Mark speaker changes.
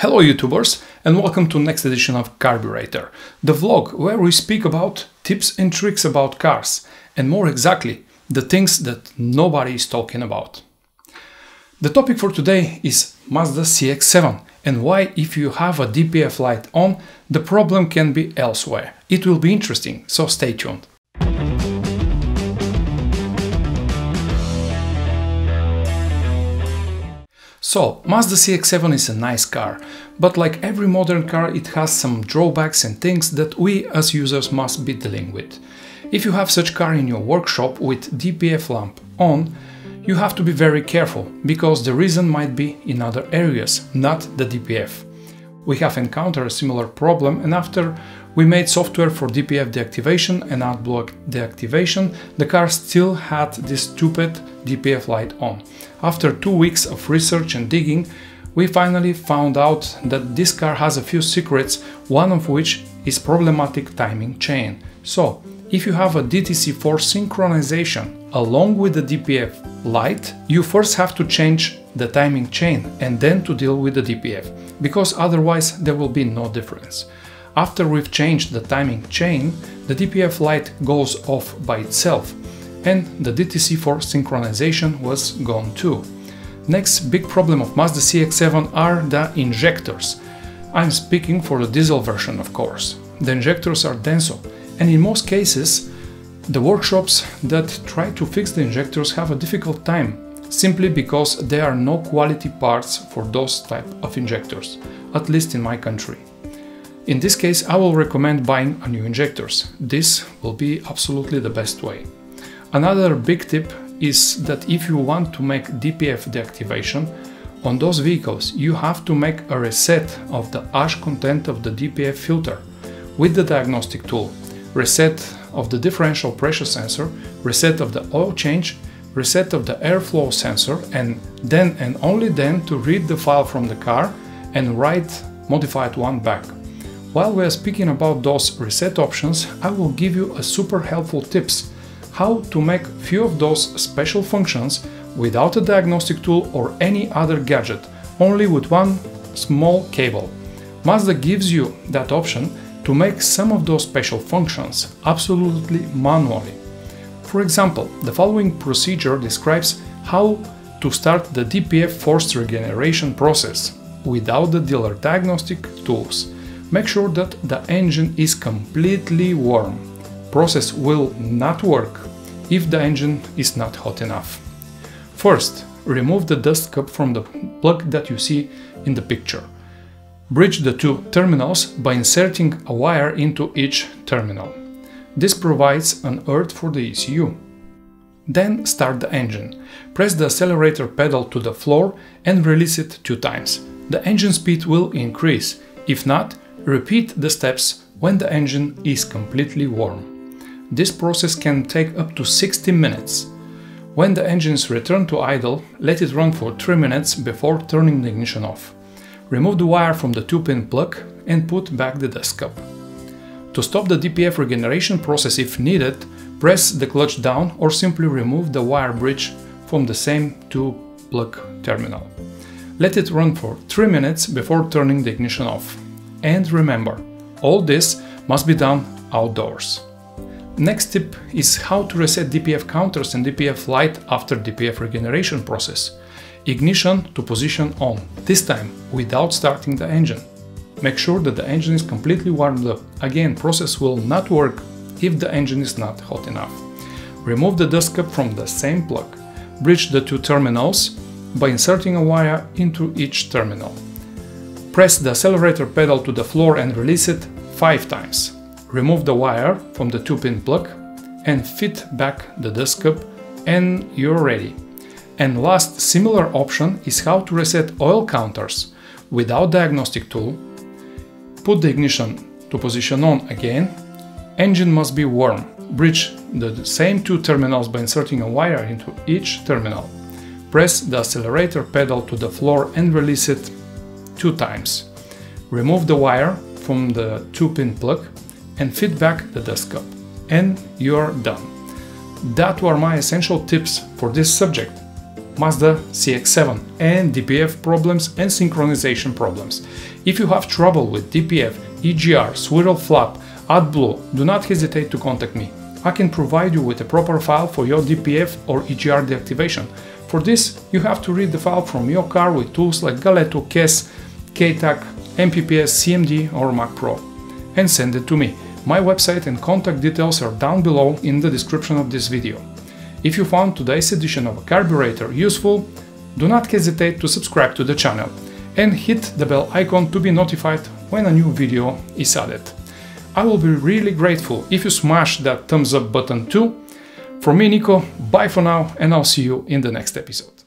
Speaker 1: Hello YouTubers, and welcome to next edition of Carburetor, the vlog where we speak about tips and tricks about cars, and more exactly, the things that nobody is talking about. The topic for today is Mazda CX-7 and why if you have a DPF light on, the problem can be elsewhere. It will be interesting, so stay tuned. So, Mazda CX-7 is a nice car, but like every modern car it has some drawbacks and things that we as users must be dealing with. If you have such car in your workshop with DPF lamp on, you have to be very careful, because the reason might be in other areas, not the DPF. We have encountered a similar problem, and after we made software for DPF deactivation and AdBlock deactivation, the car still had this stupid DPF light on. After 2 weeks of research and digging, we finally found out that this car has a few secrets, one of which is problematic timing chain. So, if you have a DTC4 synchronization along with the DPF light, you first have to change the timing chain and then to deal with the DPF, because otherwise there will be no difference. After we've changed the timing chain, the DPF light goes off by itself, and the DTC4 synchronization was gone too. Next big problem of Mazda CX-7 are the injectors. I'm speaking for the diesel version, of course. The injectors are denso, and in most cases the workshops that try to fix the injectors have a difficult time, simply because there are no quality parts for those type of injectors, at least in my country. In this case, I will recommend buying a new injectors. This will be absolutely the best way. Another big tip is that if you want to make DPF deactivation on those vehicles, you have to make a reset of the ash content of the DPF filter with the diagnostic tool, reset of the differential pressure sensor, reset of the oil change, reset of the airflow sensor, and then and only then to read the file from the car and write modified one back. While we are speaking about those reset options, I will give you a super helpful tips how to make few of those special functions without a diagnostic tool or any other gadget, only with one small cable. Mazda gives you that option to make some of those special functions absolutely manually. For example, the following procedure describes how to start the DPF forced regeneration process without the dealer diagnostic tools. Make sure that the engine is completely warm. Process will not work if the engine is not hot enough. First, remove the dust cup from the plug that you see in the picture. Bridge the two terminals by inserting a wire into each terminal. This provides an earth for the ECU. Then start the engine. Press the accelerator pedal to the floor and release it 2 times. The engine speed will increase. If not, repeat the steps when the engine is completely warm. This process can take up to 60 minutes. When the engine is returned to idle, let it run for 3 minutes before turning the ignition off. Remove the wire from the 2-pin plug and put back the dust cup. To stop the DPF regeneration process if needed, press the clutch down or simply remove the wire bridge from the same 2-plug terminal. Let it run for 3 minutes before turning the ignition off. And remember, all this must be done outdoors. Next tip is how to reset DPF counters and DPF light after DPF regeneration process. Ignition to position on, this time without starting the engine. Make sure that the engine is completely warmed up. Again, process will not work if the engine is not hot enough. Remove the dust cup from the same plug. Bridge the 2 terminals by inserting a wire into each terminal. Press the accelerator pedal to the floor and release it 5 times. Remove the wire from the 2-pin plug and fit back the dust cup, and you're ready. And last similar option is how to reset oil counters without diagnostic tool. Put the ignition to position on again. Engine must be warm. Bridge the same 2 terminals by inserting a wire into each terminal. Press the accelerator pedal to the floor and release it 2 times. Remove the wire from the 2-pin plug and fit back the dust cup. And you're done. That were my essential tips for this subject. Mazda CX7 and DPF problems and synchronization problems. If you have trouble with DPF, EGR, swirl flap, AdBlue, do not hesitate to contact me. I can provide you with a proper file for your DPF or EGR deactivation. For this, you have to read the file from your car with tools like Galeto, KES, KTAC, MPPS, CMD or Mac Pro and send it to me. My website and contact details are down below in the description of this video. If you found today's edition of a Carburetor useful, do not hesitate to subscribe to the channel and hit the bell icon to be notified when a new video is added. I will be really grateful if you smash that thumbs up button too. From me, Nico, bye for now, and I'll see you in the next episode.